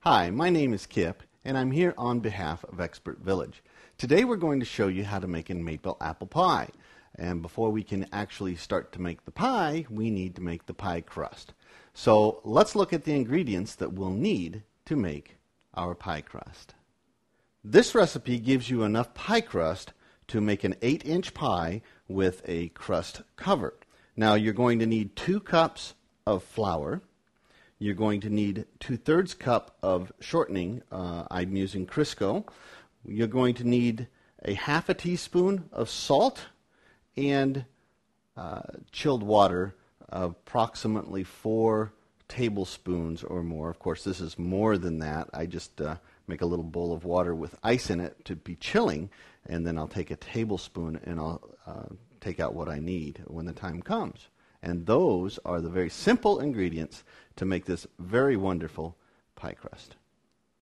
Hi, my name is Kip, and I'm here on behalf of Expert Village. Today we're going to show you how to make a maple apple pie. And before we can actually start to make the pie, we need to make the pie crust. So let's look at the ingredients that we'll need to make our pie crust. This recipe gives you enough pie crust to make an 8-inch pie with a crust cover. Now you're going to need 2 cups of flour. You're going to need 2/3 cup of shortening. I'm using Crisco. You're going to need a 1/2 teaspoon of salt and chilled water, approximately 4 tablespoons or more. Of course, this is more than that. I just make a little bowl of water with ice in it to be chilling, and then I'll take a tablespoon and I'll take out what I need when the time comes. And those are the very simple ingredients to make this very wonderful pie crust.